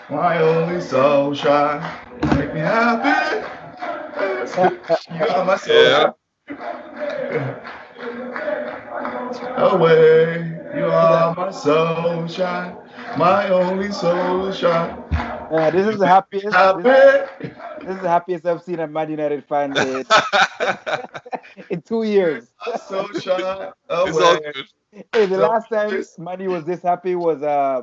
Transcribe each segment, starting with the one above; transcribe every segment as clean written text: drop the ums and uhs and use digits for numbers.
My only sunshine, make me happy. You are my Yeah. sunshine away. You are my sunshine, my only sunshine. Yeah, this You is the make me happiest. happy. This is the happiest I've seen a Man United fan in 2 years. My sunshine It's all away. good. Hey, the So last time this, Manny was this happy was uh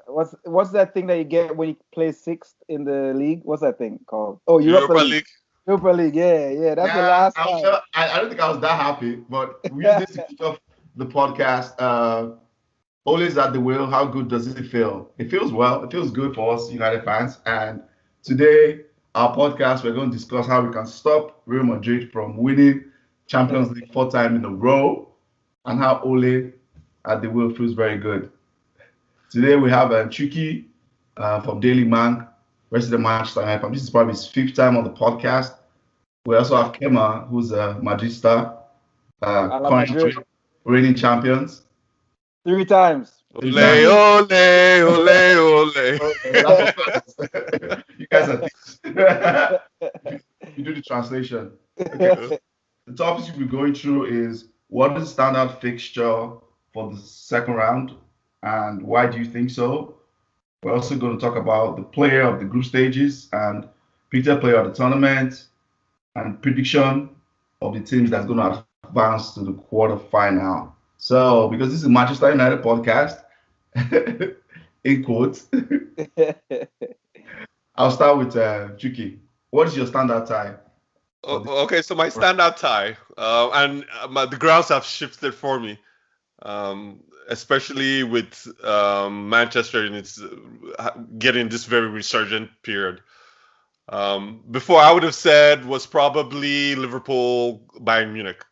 what's that thing that you get when you play sixth in the league? What's that thing called? Oh, Europa Europa League. League. Europa League. Yeah, yeah. That's the yeah, last time. I don't think I was that happy, but we use this to kick off the podcast. Always at the wheel. How good does it feel? It feels well. It feels good for us United fans. And today, our podcast, we're going to discuss how we can stop Real Madrid from winning Champions League 4 times in a row, and how Ole at the wheel feels very good. Today we have Chuky from Daily Manc, resident Manchester United fan. This is probably his fifth time on the podcast. We also have Kemar, who's a Madrid star, A la currently Madrid. reigning champions. 3 times. Three Ole, times. ole, ole, ole. Okay, that's for fans. You guys are thieves. You do the translation. Okay. The topics we'll be going through is what is the standout fixture for the second round and why do you think so? We're also going to talk about the player of the group stages and Peter player of the tournament and prediction of the teams that's going to advance to the quarterfinal. So, because this is a Manchester United podcast, in quotes, I'll start with Chucky. What is your standout tie for the? Okay, so my standout tie, and the grounds have shifted for me, especially with Manchester in its getting this very resurgent period. Before I would have said was probably Liverpool, Bayern Munich.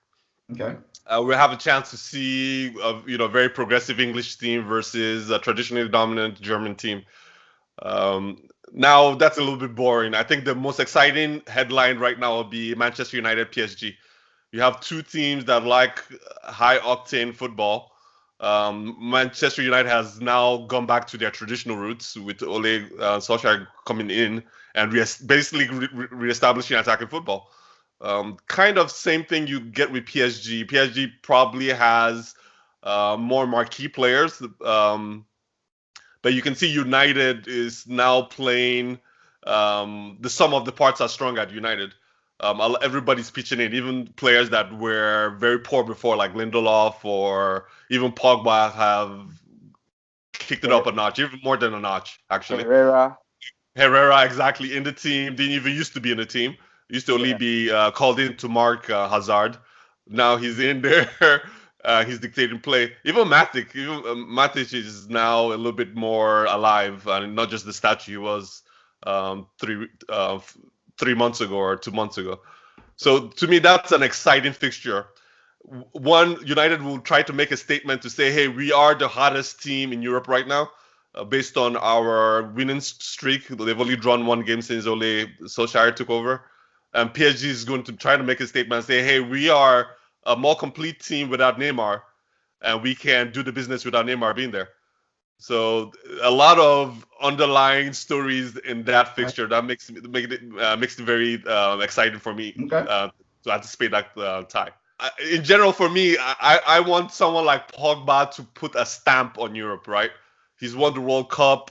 Okay. We have a chance to see a very progressive English team versus a traditionally dominant German team. Now that's a little bit boring. I think the most exciting headline right now will be Manchester United PSG. You have two teams that like high octane football. Manchester United has now gone back to their traditional roots with Ole Solskjaer coming in and basically reestablishing attacking football. Kind of same thing you get with PSG. PSG probably has more marquee players, but you can see United is now playing. The sum of the parts are strong at United. Everybody's pitching in, even players that were very poor before, like Lindelof or even Pogba, have kicked it up a notch, even more than a notch, actually. Herrera. Herrera, exactly, in the team. Didn't even used to be in the team. Used to only Yeah. be called in to mark Hazard. Now he's in there. He's dictating play. Matic is now a little bit more alive, and not just the statue he was um, three uh, 3 months ago or 2 months ago. So to me, that's an exciting fixture. One, United will try to make a statement to say, "Hey, we are the hottest team in Europe right now." Based on our winning streak, they've only drawn one game since Ole Solskjaer took over. And PSG is going to try to make a statement and say, hey, we are a more complete team without Neymar, and we can do the business without Neymar being there. So a lot of underlying stories in that Right. fixture that makes it very exciting for me Okay. to anticipate that tie. In general, for me, I want someone like Pogba to put a stamp on Europe, right? He's won the World Cup,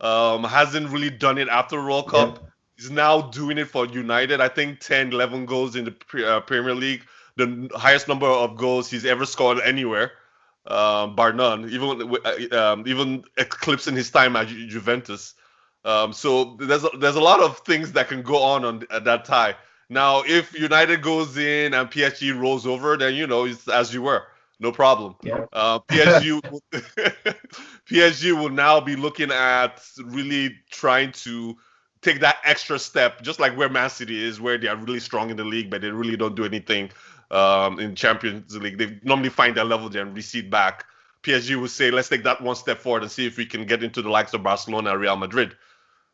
hasn't really done it after the World Yep. Cup. He's now doing it for United. I think 10, 11 goals in the Premier League, the highest number of goals he's ever scored anywhere, bar none, even eclipsing his time at Juventus. So there's a lot of things that can go on at that tie. Now, if United goes in and PSG rolls over, then it's as you were, no problem. Yep. PSG will now be looking at really trying to take that extra step, just like where Man City is, where they are really strong in the league, but they really don't do anything in Champions League. They normally find their level there and recede back. PSG will say, let's take that one step forward and see if we can get into the likes of Barcelona and Real Madrid.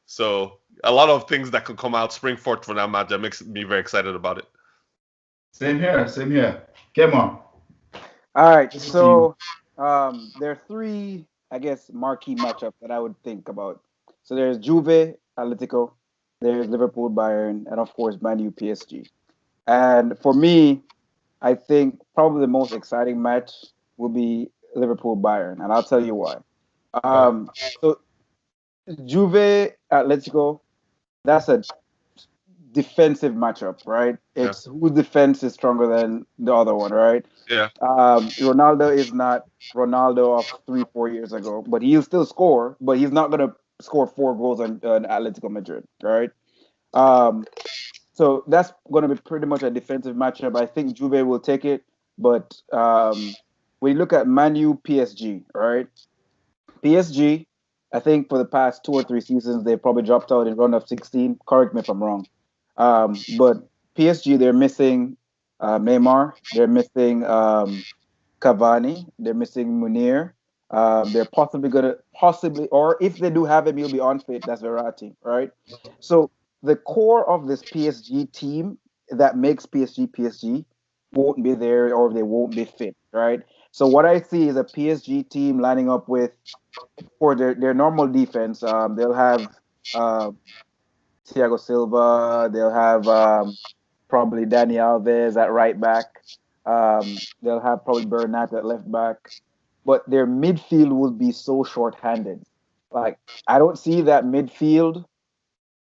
So a lot of things that can come out spring forth for that match that makes me very excited about it. Same here. Same here. Come on. All right. This is to you. So there are three I guess, marquee matchup that I would think about. So there's Juve, Atletico, there's Liverpool, Bayern, and of course Man U, PSG. And for me, I think probably the most exciting match will be Liverpool, Bayern, and I'll tell you why. Right. So Juve, Atletico, that's a defensive matchup, right? Yeah. It's whose defense is stronger than the other one, right? Yeah. Ronaldo is not Ronaldo of 3, 4 years ago, but he'll still score, but he's not gonna score 4 goals on Atletico Madrid, right? Um, so that's gonna be pretty much a defensive matchup. I think Juve will take it, but when you look at Man U PSG, right? PSG, I think for the past 2 or 3 seasons they probably dropped out in round of 16. Correct me if I'm wrong. But PSG, they're missing Neymar, they're missing Cavani, they're missing Munir. They're possibly, or if they do have him, he'll be unfit. That's Verratti, right? So the core of this PSG team that makes PSG won't be there, or they won't be fit, right? So what I see is a PSG team lining up with for their normal defense. They'll have uh, Thiago Silva. They'll have probably Dani Alves at right back. They'll have probably Bernat at left back. But their midfield will be so short-handed. Like I don't see that midfield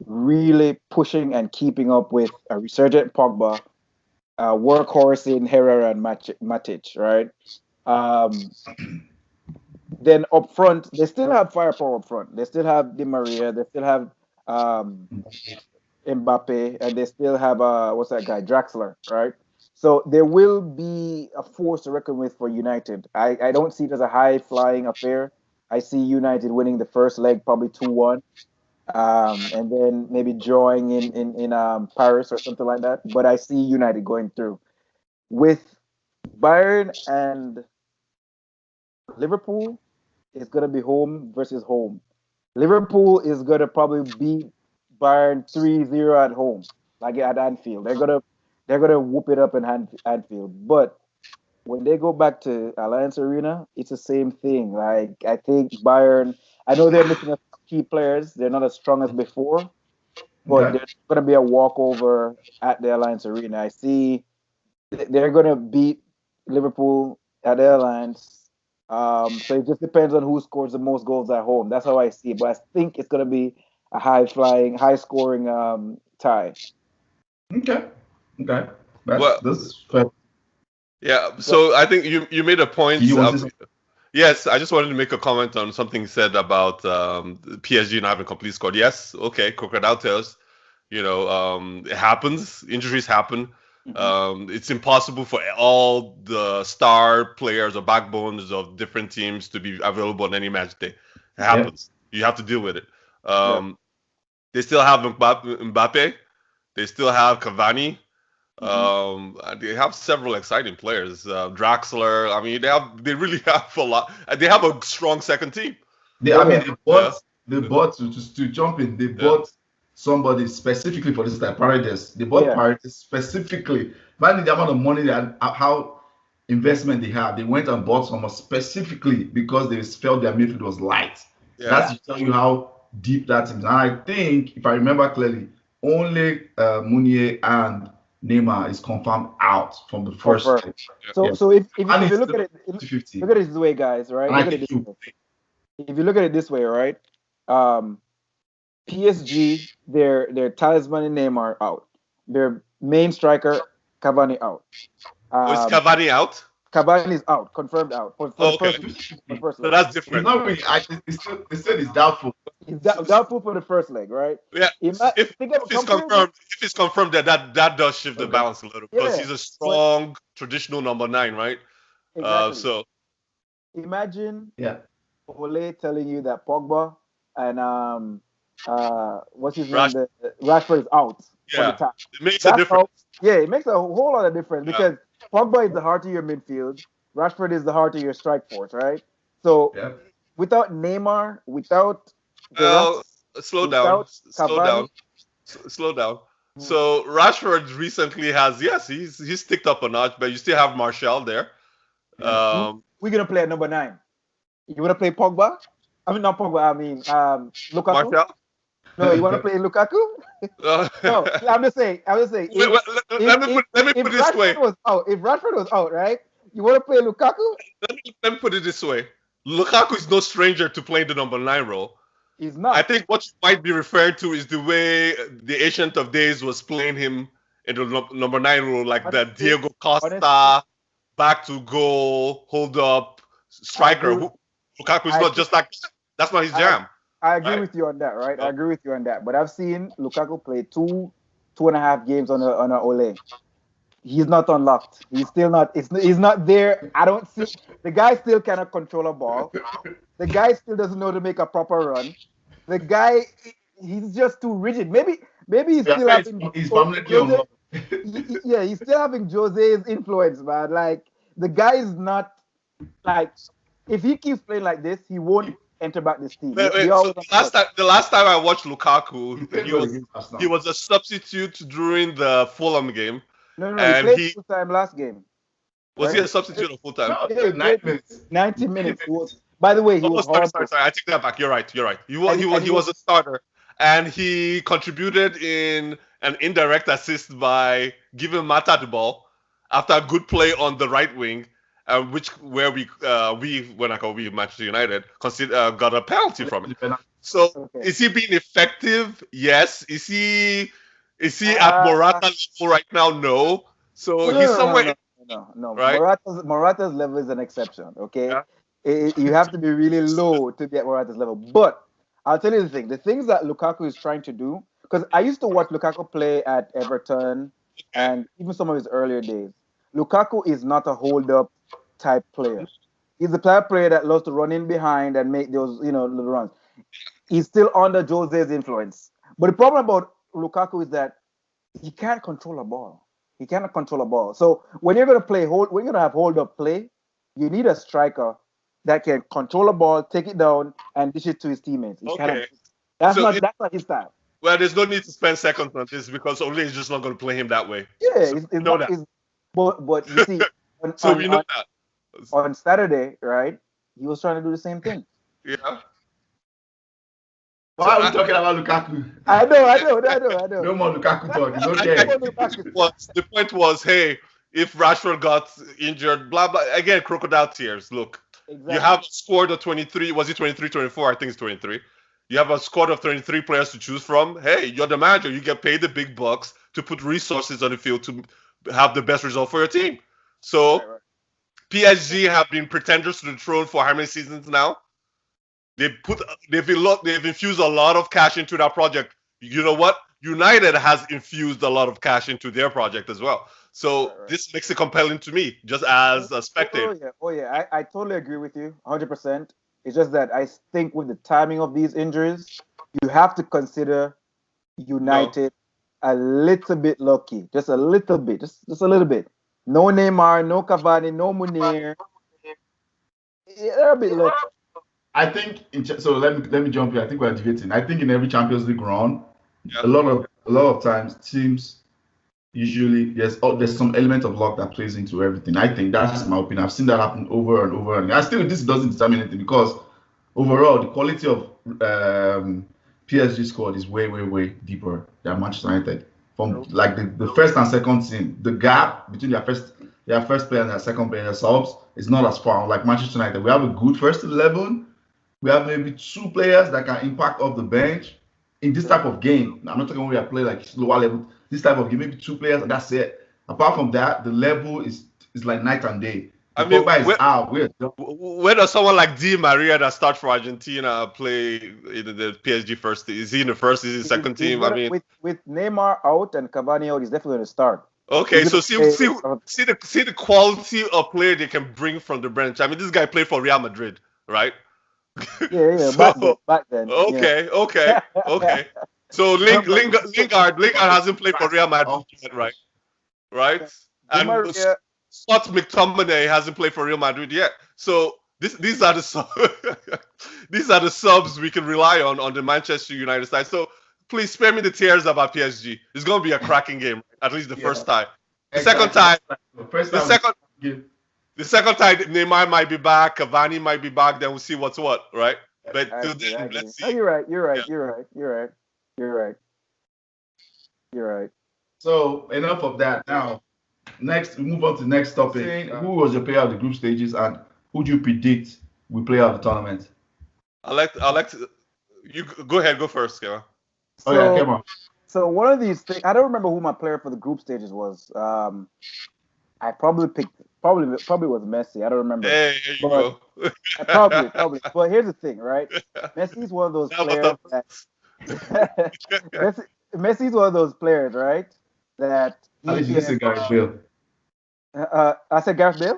really pushing and keeping up with a resurgent Pogba, a workhorse in Herrera and Matic, right? Um, then up front, they still have firepower up front. They still have Di Maria. They still have um, Mbappe, and they still have what's that guy, Draxler, right? So there will be a force to reckon with for United. I don't see it as a high flying affair. I see United winning the first leg probably 2-1, and then maybe drawing in Paris or something like that. But I see United going through with Bayern and Liverpool. It's gonna be home versus home. Liverpool is gonna probably beat Bayern 3-0 at home, like at Anfield. They're gonna whoop it up in Anfield. But when they go back to Alliance Arena, it's the same thing. Like I think Bayern, I know they're missing a key players. They're not as strong as before, but Okay. there's gonna be a walkover at the Alliance Arena. I see they're gonna beat Liverpool at the Alliance. So it just depends on who scores the most goals at home. That's how I see it. But I think it's gonna be a high flying, high scoring tie. Okay. Okay. Well, That's fair. yeah. So, So I think you made a Do point. you want to? Yes, I just wanted to make a comment on something you said about PSG not having a complete squad. Yes, okay, crocodile tails. It happens. Injuries happen. mhm. It's impossible for all the star players or backbones of different teams to be available on any match day. It Yeah. happens. You have to deal with it. Yeah. They still have Mbappe. They still have Cavani. Mhm. They have several exciting players. Draxler. I mean, they really have a lot. They have a strong second team. I mean, Yeah. Yeah, they bought to jump in. They yeah, bought somebody specifically for this type, Paredes. They bought Yeah. Paredes specifically. Imagine the amount of money that how investment they have. They went and bought someone specifically because they felt their midfield was light. yeah. That's to tell you how deep that is. And I think, if I remember clearly, only Munier and Neymar is confirmed out from the first Confirmed. leg. So Yeah. so if And you it's look at still it, 50-50. look at it this way, guys. Right? And I Look at it think this you way. If you look at it this way, right? Um, PSG, their talisman in Neymar out. Their main striker Cavani out. Oh, is Um, Cavani out? Cavani is out, confirmed out for Oh, the okay. first for the first So leg. that's it's different. not really. It's still, they said it's doubtful. He's So, doubtful for the first leg, right? yeah, if Think of compare. if it's confirmed that does shift the Okay. balance a little because Yeah, he's a but strong traditional number 9, right? exactly. So Imagine Yeah. Ole telling you that Pogba and what's his name, Rash, the Rashford is out for the yeah, time. it makes a That's how. difference. Yeah, it makes a whole lot of difference Yeah, because Pogba is the heart of your midfield. Rashford is the heart of your strike force, right? So Yeah. without Neymar, without well, Verratti, slow down, without slow down, Cavani, slow down. hmm, So Rashford recently has, yes, he's ticked up a notch, but you still have Martial there. yeah, Um, we're gonna play at number 9. You want to play Pogba? I mean, not Pogba. I mean, Lukaku. Martial? No, you want to play Lukaku? No, I'm just saying. Let me If put it this way. If Rashford was out, right? You want to play Lukaku? Let me put it this way. Lukaku is no stranger to playing the number 9 role. He's not. I think what you might be referring to is the way the Ancient of Days was playing him in the number 9 role, like the Diego Costa, back to goal, hold up, striker. Lukaku is not just like that. That's not his jam. I agree with you on that, right? I agree with you on that. But I've seen Lukaku play 2.5 games on a Ole. He's not unlocked. He's still not. He's not there. I don't see. The guy still cannot control a ball. The guy still doesn't know to make a proper run. The guy, he's just too rigid. Maybe he's still having. He's Jose, yeah, he's still having Jose's influence, man. Like the guy is not like. If he keeps playing like this, he won't enter back this team. So the last time I watched Lukaku, he was a substitute during the Fulham game. No, he played full time last game. Was he a substitute or full time? No, 90 minutes. 90 minutes. He was. By the way, he was horrible. Sorry. I take that back. You're right. He was a starter, and he contributed in an indirect assist by giving Mata the ball after a good play on the right wing, where we Manchester United got a penalty from it. So is he being effective? Yes. Is he at Morata level right now? No. So he's somewhere. No. Right? Morata's level is an exception. Okay. Yeah. You have to be really low to be at Morata's level. But I'll tell you the thing. The things that Lukaku is trying to do, because I used to watch Lukaku play at Everton and even some of his earlier days. Lukaku is not a hold-up type player. He's the type of player that loves to run in behind and make those, little runs. He's still under Jose's influence. But the problem about Lukaku is that he can't control a ball. He cannot control a ball. So when you're going to have hold-up play, you need a striker that can control a ball, take it down, and dish it to his teammates. That's not his style. Well, there's no need to spend seconds on this because Ole is just not going to play him that way. Yeah, but you see, on Saturday, right? He was trying to do the same thing. Yeah. Why are we talking about Lukaku? I know. No more Lukaku talk. It's okay. The point was, hey, if Rashford got injured, blah, blah. Again, crocodile tears. Look, exactly. You have a squad of 23. Was it 23, 24? I think it's 23. You have a squad of 23 players to choose from. Hey, you're the manager. You get paid the big bucks to put resources on the field to have the best result for your team. So right. PSG have been pretenders to the throne for how many seasons now? They've infused a lot of cash into that project. You know what? United has infused a lot of cash into their project as well. So right. This makes it compelling to me, just as a spectator. Oh yeah. I totally agree with you, 100%. It's just that I think with the timing of these injuries, you have to consider United a little bit lucky, just a little bit, just a little bit. No Neymar, no Cavani, no Munir. They're a bit lucky. I think so. Let me jump here. I think we're debating. I think in every Champions League run, a lot of times teams usually there's some element of luck that plays into everything. I think that's my opinion. I've seen that happen over and over and this doesn't determine anything because overall the quality of PSG squad is way deeper than Manchester United. From like the first and second team, the gap between their first player and their second player, their subs, is not as far. Like Manchester United, we have a good first 11. We have maybe 2 players that can impact off the bench in this type of game. I'm not talking when we are playing like lower level. This type of game, maybe 2 players, and that's it. Apart from that, the level is like night and day. Where does someone like Di Maria that starts for Argentina play in the PSG first team? Is he in the first? Is he second team? With Neymar out and Cavani out, he's definitely going to start. Okay, so see the quality of player they can bring from the bench. I mean, this guy played for Real Madrid, right? Yeah. Back then. Okay. So Lingard hasn't played for Real Madrid yet, right? Right? And Scott McTominay hasn't played for Real Madrid yet. So these are the subs we can rely on the Manchester United side. So please spare me the tears about PSG. It's going to be a cracking game, at least the first time. The The second time, Neymar might be back, Cavani might be back. Then we'll see what's what, right? But till then, let's see. Oh, you're right. You're right. Yeah. You're right. You're right. You're right. You're right. So enough of that. Now, next we move on to the next topic. Who was your player of the group stages, and who do you predict will play out the tournament? I like to. You go ahead. Go first, Kemar. Oh yeah, come on. So one of these things, I don't remember who my player for the group stages was. I probably picked probably was Messi. I don't remember. Hey, here you But go. probably. But here's the thing, right? Messi's one of those players that Messi's one of those players, right? That At least you didn't say Gareth Bale. I said Gareth Bale.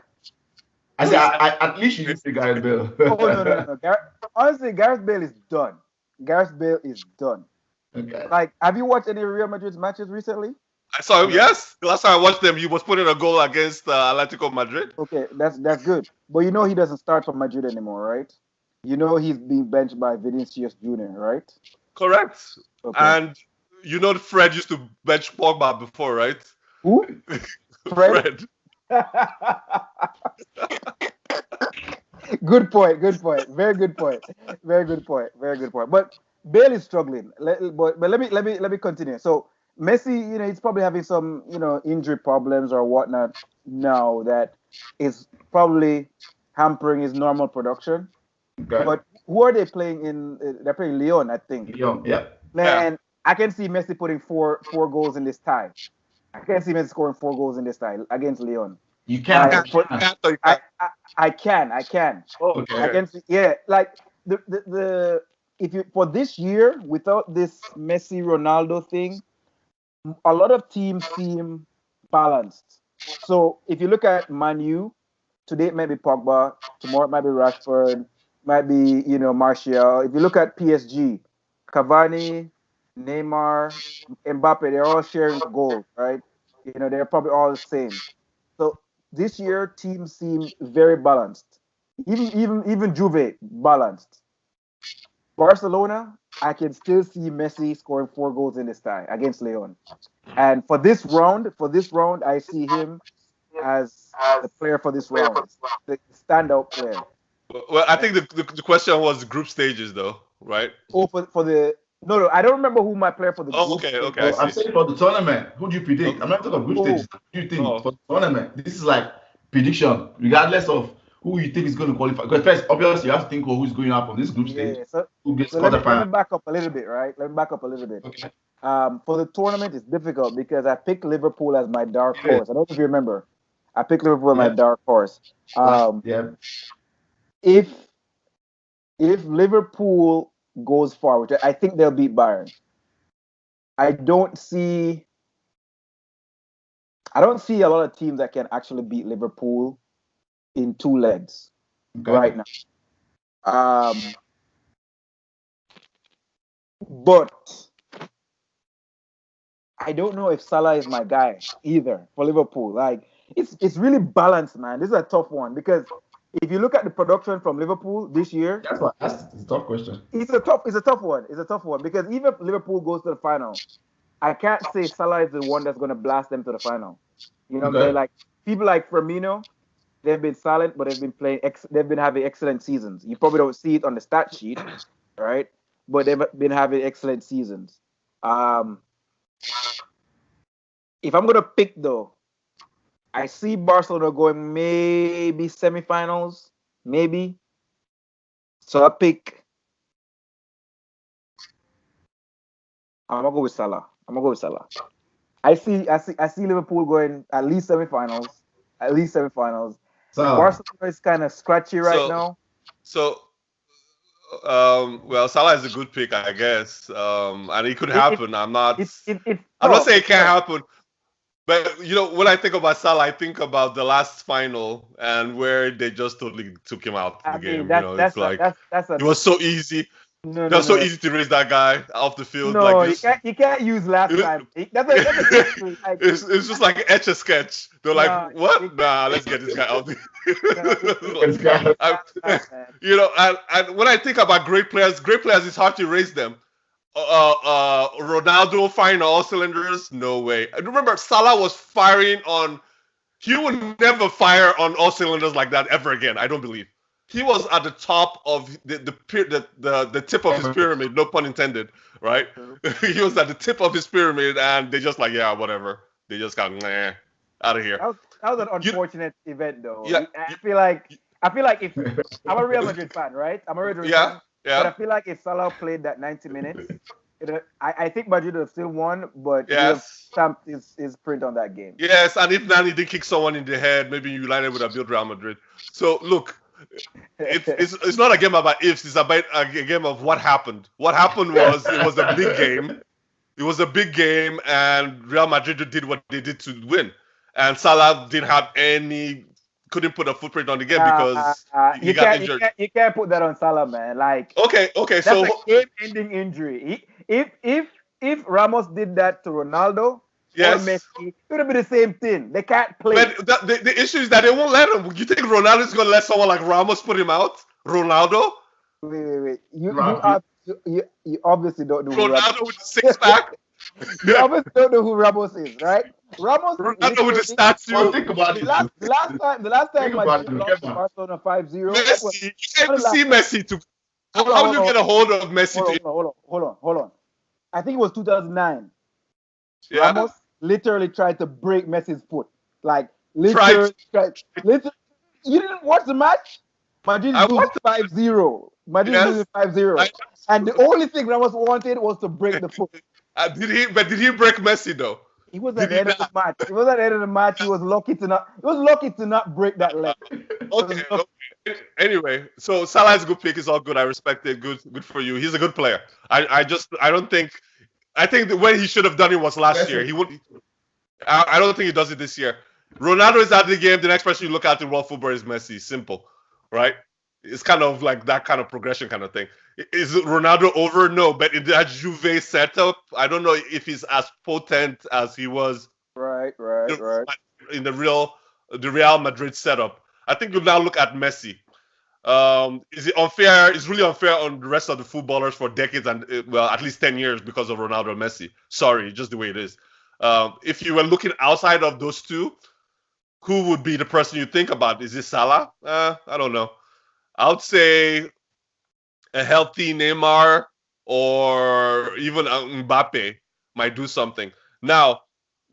I said at least you didn't say Gareth Bale. Oh no. Honestly, Gareth Bale is done. Gareth Bale is done. Okay. Like, have you watched any Real Madrid's matches recently? I saw him. Yes, the last time I watched them, he was putting a goal against Atletico Madrid. Okay, that's good. But you know he doesn't start for Madrid anymore, right? You know he's being benched by Vinicius Jr., right? Correct. Okay. And you know Fred used to bench Pogba before, right? Who? Fred. Good point. Very good point. But Bale is struggling. But let me continue. So Messi, he's probably having some, injury problems or whatnot now that is probably hampering his normal production. Okay. But who are they playing in? They're playing Lyon, I think. Lyon, yeah. Man, I can see Messi putting four goals in this tie. I can see Messi scoring 4 goals in this tie against Lyon. You can. I can. Oh, I can see. Yeah, like the if you for this year without this Messi Ronaldo thing, a lot of teams seem balanced. So if you look at Man U, today it might be Pogba, tomorrow it might be Rashford, might be Martial. If you look at PSG, Cavani, Neymar, Mbappe, they're all sharing the goals, right? They're probably all the same. So this year teams seem very balanced. Even Juve balanced. Barcelona, I can still see Messi scoring 4 goals in this tie against Lyon. And for this round, I see him as the player for this round, the standout player. Well, I think the question was group stages, though, right? Oh, for the no, I don't remember who my player for the group. Okay. I'm saying for the tournament, who do you predict? Okay. I'm not talking about group stages. Who do you think for the tournament? This is like prediction, regardless of who you think is going to qualify. Because first, obviously, you have to think of who's going up on this group stage. Yeah, who gets let me back up a little bit, right? Okay. For the tournament, it's difficult because I picked Liverpool as my dark horse. I don't know if you remember. I picked Liverpool as my dark horse. If Liverpool goes far, which I think they'll beat Bayern, I don't see a lot of teams that can actually beat Liverpool in 2 legs right now. But I don't know if Salah is my guy either for Liverpool. Like it's really balanced, man. This is a tough one because if you look at the production from Liverpool this year, that's a tough question. It's a tough one because even if Liverpool goes to the final, I can't say Salah is the one that's going to blast them to the final. Like people like Firmino, they've been silent, but they've been playing. They've been having excellent seasons. You probably don't see it on the stat sheet, right? But they've been having excellent seasons. If I'm gonna pick though, I see Barcelona going maybe semifinals, maybe. So I pick. I'm gonna go with Salah. I see Liverpool going at least semifinals. So Barcelona is kind of scratchy right now. So, Salah is a good pick, I guess. And it could happen. I'm not saying it can't happen. But, when I think about Salah, I think about the last final and where they just totally took him out of the game. It was so easy. It was so easy to raise that guy off the field. No, like this. You can't use last time. That's it's just like Etch a Sketch. They're like, what? Nah, let's get this guy out. And when I think about great players, it's hard to raise them. Ronaldo firing all cylinders? No way. I remember Salah was firing on He would never fire on all cylinders like that ever again. I don't believe. He was at the top of the tip of his pyramid, no pun intended, right? He was at the tip of his pyramid, and they just like, yeah, whatever. They just got out of here. That was an unfortunate event, though. Yeah, I feel like if I'm a Real Madrid fan, right? I'm a Real Madrid fan. Yeah. But I feel like if Salah played that 90 minutes, I think Madrid would have still won, but he would have stamped his print on that game. Yes, and if Nani did kick someone in the head, maybe United would have built Real Madrid. So look, it's not a game about ifs. It's about a game of what happened. What happened was it was a big game. It was a big game, and Real Madrid did what they did to win. And Salah couldn't put a footprint on the game because he got injured. You can't put that on Salah, man. Like okay, that's so a game-ending injury. If Ramos did that to Ronaldo, yes, or Messi, it would be the same thing. They can't play. But the issue is that they won't let him. You think Ronaldo's gonna let someone like Ramos put him out? Ronaldo? Wait. You obviously don't know Ronaldo with the six-pack. You obviously don't know who Ramos is, right? Ronaldo with the statue. Think about it. The last time Madrid lost to Barcelona 5-0. Messi, you can't see Messi to. How do you get a hold of Messi? Hold on. I think it was 2009. Yeah. Ramos literally tried to break Messi's foot. Like, literally tried. You didn't watch the match? Madrid losing 5-0. Madrid losing 5-0. And the only thing Ramos wanted was to break the foot. Did he break Messi though? He was at the end of the match. He was at the end of the match. He was lucky to not break that leg. Okay. Anyway, so Salah is a good pick. It's all good. I respect it. Good for you. He's a good player. I think when he should have done it was last year. He would. I don't think he does it this year. Ronaldo is out of the game. The next person you look at in world football is Messi. Simple, right? It's kind of like that kind of progression kind of thing. Is Ronaldo over? No, but in that Juv V A setup, I don't know if he's as potent as he was. Right. In the Real Madrid setup. I think you now look at Messi. Is it unfair? It's really unfair on the rest of the footballers for decades and at least 10 years because of Ronaldo and Messi. Sorry, just the way it is. If you were looking outside of those two, who would be the person you think about? Is it Salah? I don't know. I would say a healthy Neymar or even Mbappe might do something. Now,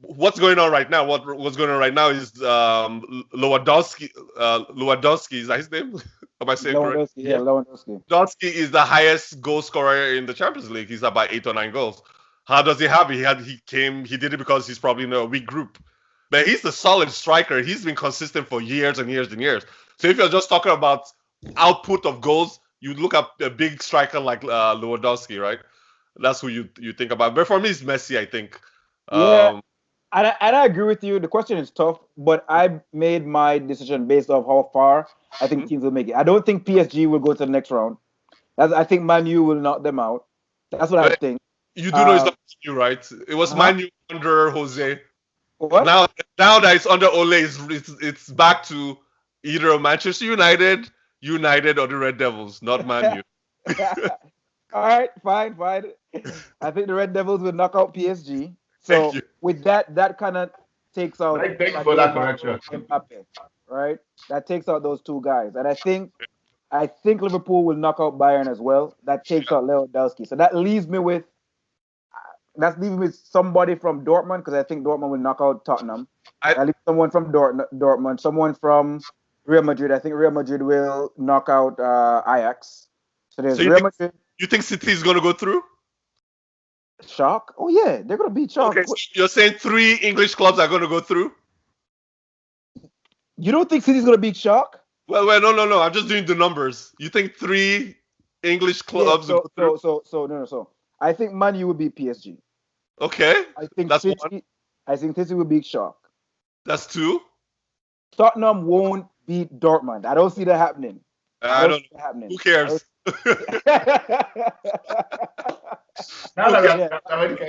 what's going on right now? What's going on right now is Lewandowski. Lewandowski, is that his name? Am I saying correct? Yeah, Lewandowski. Lewandowski is the highest goal scorer in the Champions League. He's about 8 or 9 goals. How does he have it? He did it because he's probably in a weak group. But he's a solid striker. He's been consistent for years and years and years. So if you're just talking about output of goals, you look at a big striker like Lewandowski, right? That's who you think about. But for me, it's Messi, I think. Yeah, and I agree with you. The question is tough, but I made my decision based off how far I think teams will make it. I don't think PSG will go to the next round. I think Man U will knock them out. That's what I think. You do know it's not Man U, right? It was Man U under Jose. What? Now that it's under Ole, it's back to either Manchester United, or the Red Devils, not Man U. All right, fine. I think the Red Devils will knock out PSG. So with that kind of takes out. Thank you for that correction. Mbappe, right? That takes out those two guys, and I think Liverpool will knock out Bayern as well. That takes out Lewandowski. So that leaves me with somebody from Dortmund because I think Dortmund will knock out Tottenham. I leave someone from Dortmund, someone from Real Madrid. I think Real Madrid will knock out Ajax. So there's Real Madrid. You think City is going to go through? Shock? Oh yeah, they're going to beat Shock. Okay, so you're saying 3 English clubs are going to go through? You don't think City's going to beat Shock? Well, no. I'm just doing the numbers. You think 3 English clubs will go through? So I think Man U will beat PSG. Okay. I think that's City, 1. I think City will beat Shock. That's 2. Tottenham won't beat Dortmund. I don't see that happening. I don't know. Who cares? Now that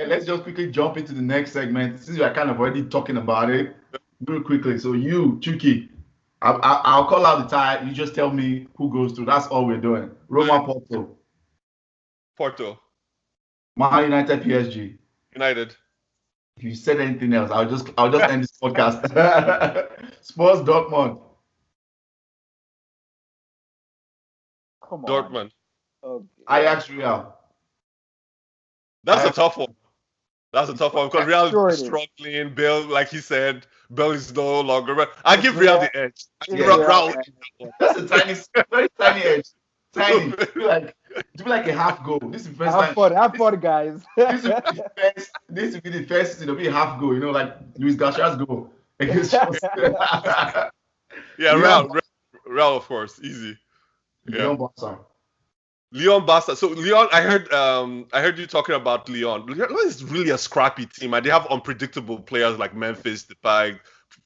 let's just quickly jump into the next segment. Since we are kind of already talking about it, real quickly. So you, Chuky, I'll call out the tie. You just tell me who goes through. That's all we're doing. Roma, Porto. Man United, PSG. United. If you said anything else, I'll just end this podcast. Spurs Dortmund. Come on. Dortmund. Okay. Ajax Real. That's a tough one. That's a tough one because Real Sure is it is. struggling. Bale, like he said, Bale is no longer. But I give Real the edge. I give Yeah. Real. That's a very tiny edge. Tiny. Do like a half goal. This is the first time. Have fun, guys. This will be the first. It'll be a half goal. Like Luis Garcia's goal against Chelsea. Yeah, Real, of course, easy. Yeah. Lyon Barca. So Lyon, I heard you talking about Lyon. Lyon is really a scrappy team, and they have unpredictable players like Memphis Depay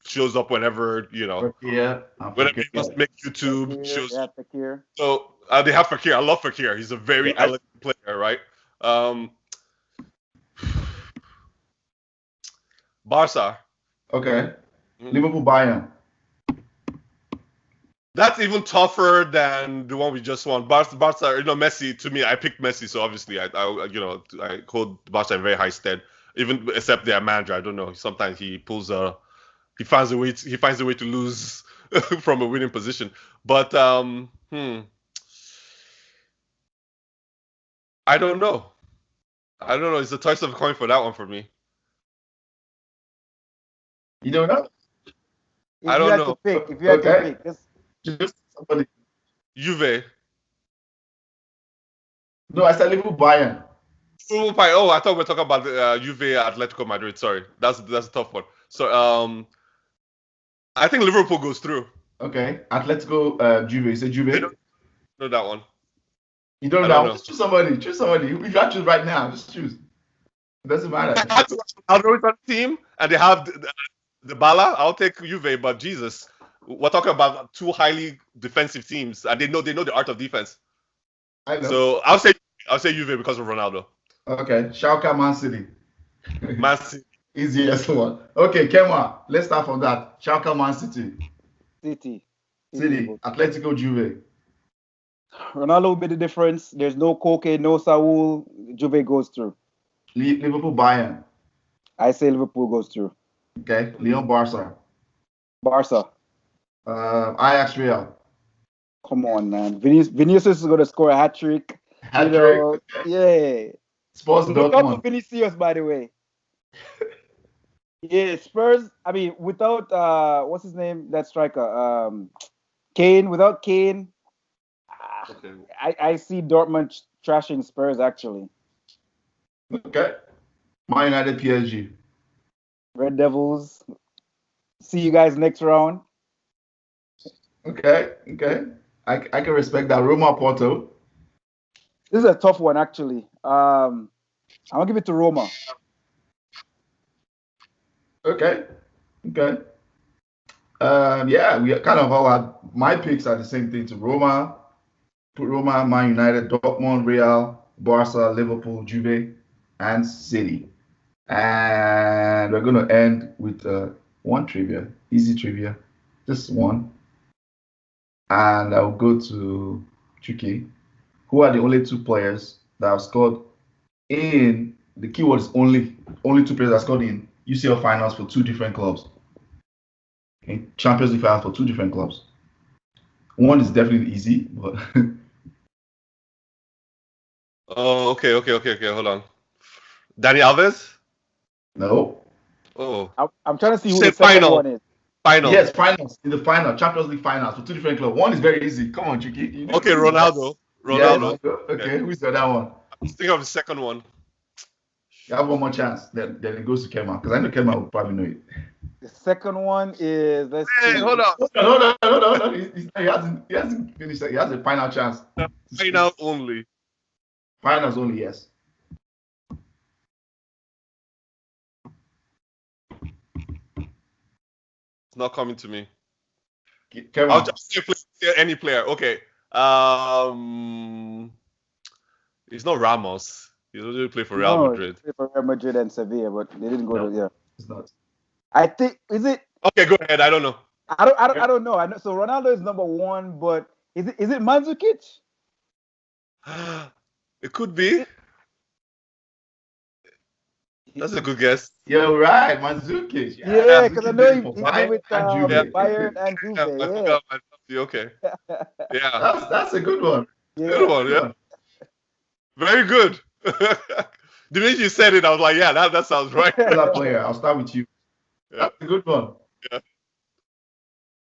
shows up whenever whenever he must make YouTube shows. Yeah, Fekir. So they have Fekir. I love Fekir. He's a very elegant player, right? Barca. Okay. Liverpool Bayern. That's even tougher than the one we just won. Barca, Messi. To me, I picked Messi, so obviously I hold Barca in very high stead. Even except their manager, I don't know. Sometimes he finds a way to lose from a winning position. But I don't know. It's a toss of a coin for that one for me. You don't know? I don't know. If you had to pick, just somebody. Juve. No, I said Liverpool Bayern. Oh, I thought we were talking about Juve Atletico Madrid. Sorry, that's a tough one. So I think Liverpool goes through. Okay, Atletico Juve. You said Juve. No, that one. You don't know that one. Just choose somebody. If you have to choose right now, just choose. It doesn't matter. I'll go with that team, and they have the Bala. I'll take Juve, but Jesus. We're talking about two highly defensive teams, and they know the art of defense. I know. So I'll say Juve because of Ronaldo. Okay, Schalke Man City. Man City. Easiest one. Okay, Kemar. Let's start from that. Schalke Man City. City. Atletico Juve. Ronaldo will be the difference. There's no Koke, no Saul. Juve goes through. Liverpool Bayern. I say Liverpool goes through. Okay, Lyon Barca. Ajax Real. Come on, man. Vinicius is going to score a hat trick. Yeah. Spurs Look out Dortmund. for Vinicius, by the way. Yeah, Spurs. I mean, without what's his name? That striker, Kane. Without Kane, I see Dortmund trashing Spurs actually. Okay. Man United PSG. Red Devils. See you guys next round. Okay. I can respect that. Roma Porto. This is a tough one actually. I'm gonna give it to Roma. Okay. Yeah, we kind of all had my picks are the same thing to Roma. Put Roma, Man United, Dortmund, Real, Barca, Liverpool, Juve, and City. And we're gonna end with one trivia, easy trivia, just one. And I'll go to Chuky. Who are the only two players that have scored in the keyword is only two players that scored in UCL finals for two different clubs. In Champions League finals for two different clubs. One is definitely easy, but Oh, okay. Hold on. Dani Alves? no. Oh. I'm trying to see who Say the second final. one is. Final. Yes, finals. In the final, Champions League finals for two different clubs. One is very easy. Come on, Chuky. Okay, Ronaldo. Yeah, okay, who's the other one? I'm thinking of the second one. You have one more chance. Then it goes to Kemar, because I know Kemar will probably know it. The second one is Hold on. Hold on. He hasn't finished that. He has a final chance. Final only. Finals only, yes. It's not coming to me. Kemar. I'll just say any player. Okay. It's not Ramos. He doesn't play for Real Madrid. He played for Real Madrid and Sevilla, but they didn't go to It's not. I think is it? Okay, go ahead. I don't know. I don't know. I know. So Ronaldo is number one, but is it Mandzukic? It could be. That's a good guess. You're right, Mandzukic. Yeah, because I Mandzukic know did it he, for he played Bayern with and Juve. Bayern and Juve. Yeah, I Yeah, forgot my okay. Yeah, That's a good one. good one. Yeah, very good. The minute you said it, I was like, yeah, that sounds right. Sevilla player. I'll start with you. Yeah. That's a good one. Yeah.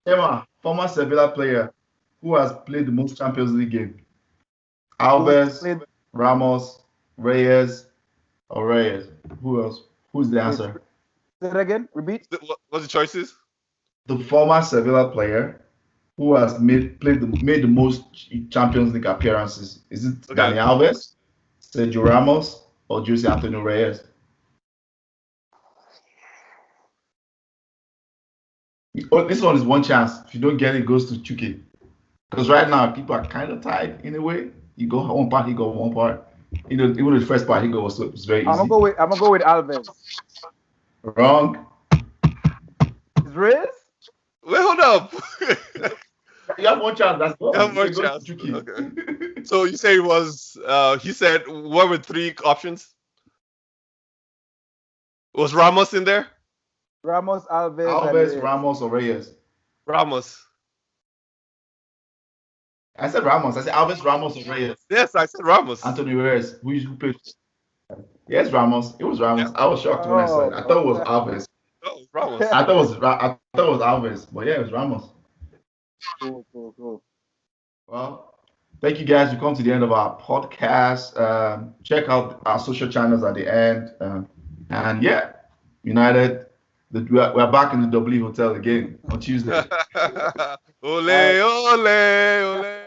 Kemar, former Sevilla player who has played the most Champions League game. Alves, Played- Ramos, Reyes, or Reyes. Who else? Who's the answer? Say it again. Repeat. What's the choices? The former Sevilla player who has made the most Champions League appearances. Is it Okay. Dani Alves, Sergio Ramos, or Jose Antonio Reyes? Oh, this one is one chance. If you don't get it, it goes to Chuky. Because right now people are kind of tied in a way. You go one part, he go one part. You know, even the first part he goes was very easy. I'm gonna go with Alves. Wrong. Is Reyes? Wait, hold up. You have one chance. That's all. You have You one go to chance. Chuky. Okay. So you say it was? He said what were three options? Was Ramos in there? Ramos, Alves, Alves, and Ramos, or Reyes? Ramos. I said Ramos. I said Alves, Ramos, or Reyes. Yes, I said Ramos. Antonio Reyes. Who played? Yes, Ramos. It was Ramos. I was shocked when I saw it. I thought it was Alves. Oh, Ramos. I thought it was Alves, but yeah, it was Ramos. Cool. Well, thank you guys. We come to the end of our podcast. Check out our social channels at the end. And yeah, United, we're back in the W Hotel again on Tuesday. Ole, ole, ole.